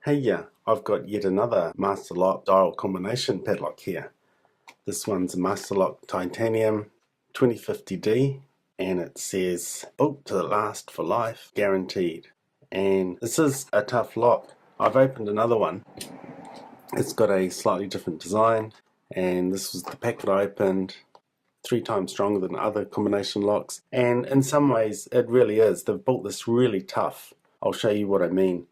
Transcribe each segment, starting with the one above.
Hey, yeah, I've got yet another master lock dial combination padlock here. This one's a master lock titanium 2050D, and it says built to last for life, guaranteed. And this is a tough lock. I've opened another one. It's got a slightly different design, and this was the pack that I opened. 3 times stronger than other combination locks, and in some ways it really is. They've built this really tough. I'll show you what I mean.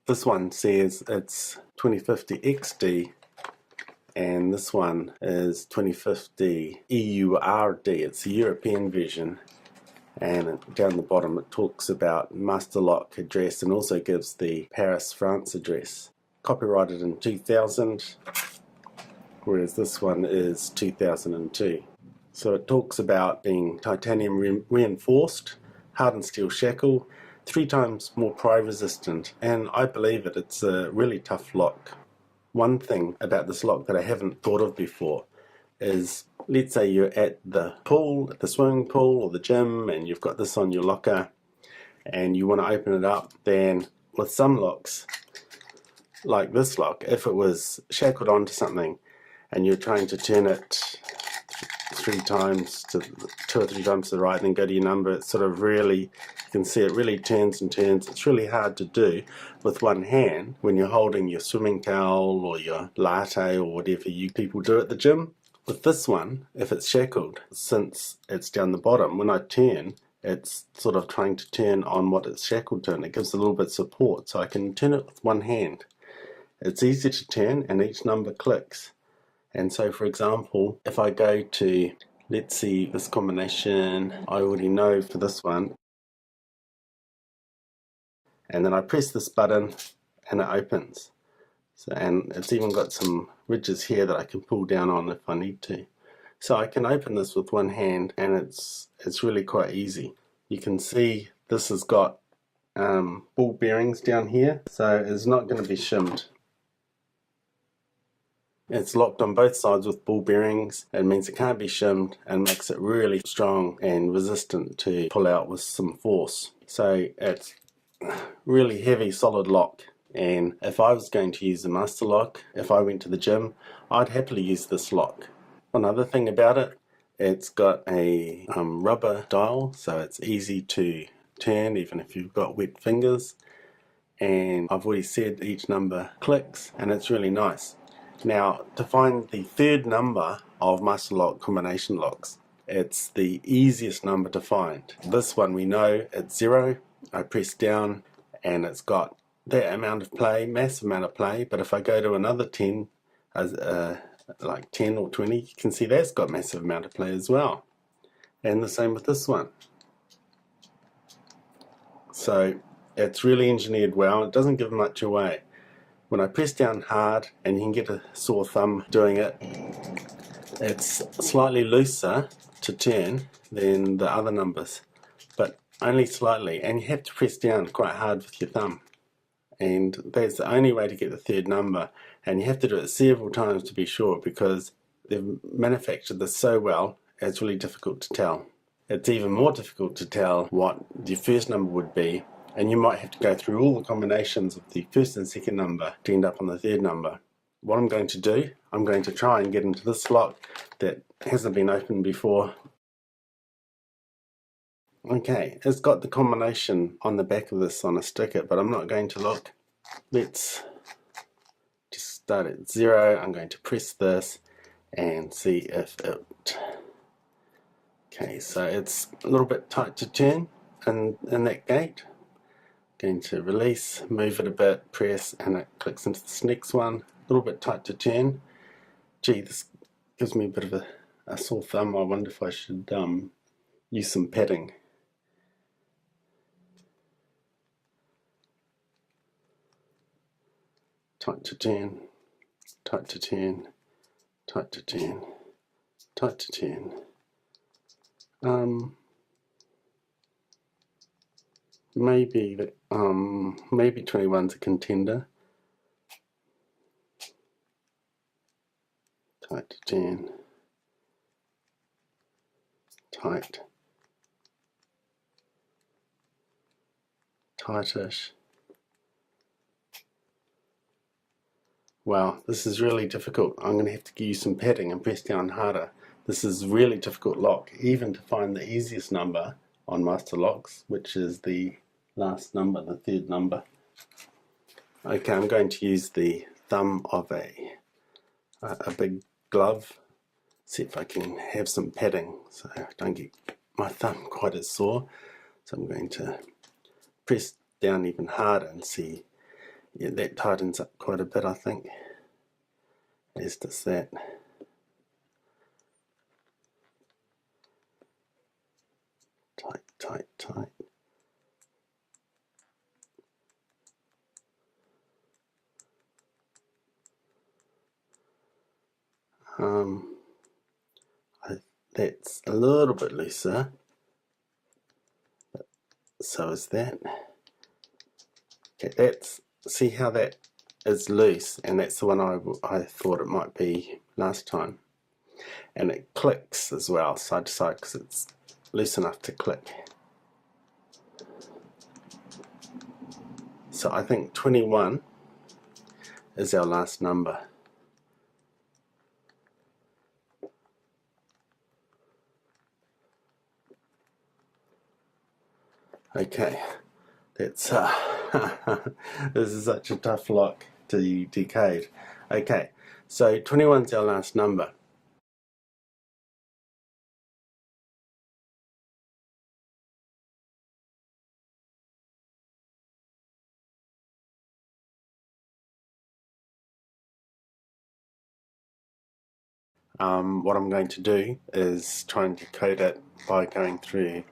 This one says it's 2050 XD, and this one is 2050 EURD. It's the European version, and down the bottom it talks about master lock address and also gives the Paris, France address. Copyrighted in 2000, whereas this one is 2002. So it talks about being titanium reinforced, hardened steel shackle, 3 times more pry resistant, and I believe it. It's a really tough lock. One thing about this lock that I haven't thought of before is, let's say you're at the pool, at the swimming pool or the gym, and you've got this on your locker and you want to open it up. Then with some locks, like this lock, if it was shackled onto something and you're trying to turn it 2 or 3 times to the right and then go to your number, it's sort of really, you can see it really turns and turns. It's really hard to do with one hand when you're holding your swimming towel or your latte or whatever you people do at the gym. With this one, if it's shackled, since it's down the bottom, when I turn, it's sort of trying to turn on what it's shackled to, and it gives a little bit of support, so I can turn it with one hand. It's easy to turn and each number clicks. And so, for example, if I go to, let's see, this combination, I already know for this one, and then I press this button and it opens. So, and it's even got some ridges here that I can pull down on if I need to. So I can open this with one hand, and it's really quite easy. You can see this has got ball bearings down here, so it's not going to be shimmed. It's locked on both sides with ball bearings. It means it can't be shimmed and makes it really strong and resistant to pull out with some force. So it's really heavy, solid lock. And if I was going to use a master lock, if I went to the gym, I'd happily use this lock. One other thing about it, it's got a rubber dial, so it's easy to turn even if you've got wet fingers. And I've already said each number clicks, and it's really nice. Now, to find the third number of master lock combination locks, it's the easiest number to find. This one we know it's 0. I press down and it's got that amount of play, massive amount of play, but if I go to another 10, like 10 or 20, you can see that's got massive amount of play as well. And the same with this one. So it's really engineered well. It doesn't give much away. When I press down hard, and you can get a sore thumb doing it, it's slightly looser to turn than the other numbers, but only slightly, and you have to press down quite hard with your thumb. And that's the only way to get the third number, and you have to do it several times to be sure, because they've manufactured this so well, it's really difficult to tell. It's even more difficult to tell what your first number would be, and you might have to go through all the combinations of the first and second number to end up on the third number. What I'm going to do, I'm going to try and get into this lock that hasn't been opened before. Okay, it's got the combination on the back of this on a sticker, but I'm not going to look. Let's just start at 0. I'm going to press this and see if it... Okay, so it's a little bit tight to turn in that gate. Going to release, move it a bit, press, and it clicks into this next one. A little bit tight to turn. Gee, this gives me a bit of a sore thumb. I wonder if I should use some padding. Tight to turn, tight to turn, tight to turn, tight to turn. Maybe 21's a contender. Tight to turn, tight, tightish, Wow, this is really difficult. I'm going to have to use some padding and press down harder. This is really difficult lock, even to find the easiest number on master locks, which is the last number, the third number. Okay, I'm going to use the thumb of a big glove, see if I can have some padding so I don't get my thumb quite as sore. So I'm going to press down even harder and see, yeah, that tightens up quite a bit, I think, as does that. Tight, tight, tight. That's a little bit looser, but so is that. Okay, see how that is loose, and that's the one I thought it might be last time. And it clicks as well, side to side, because it's loose enough to click. So I think 21 is our last number. Okay, that's this is such a tough lock to decode. Okay, so 21 is our last number. What I'm going to do is try and decode it by going through,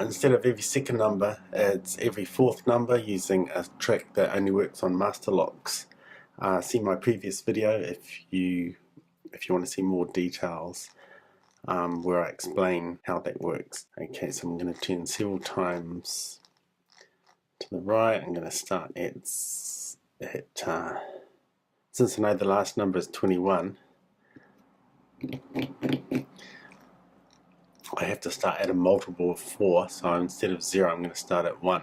instead of every second number, it's every fourth number, using a trick that only works on master locks. See my previous video if you want to see more details where I explain how that works. Okay, so I'm going to turn several times to the right. I'm going to start at since I know the last number is 21, I have to start at a multiple of 4, so instead of 0 I'm going to start at 1.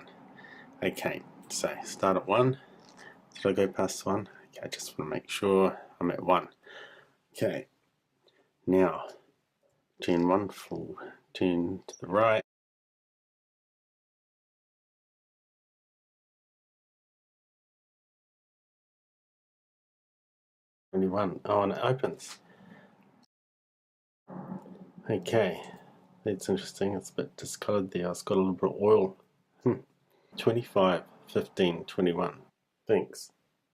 Okay, so start at 1. Did I go past 1? Okay, I just want to make sure I'm at 1. Okay, now turn 1 full, turn to the right. Only 1. Oh, and it opens. Okay, that's interesting. It's a bit discoloured there. It's got a little bit of oil. 25, 15, 21. Thanks.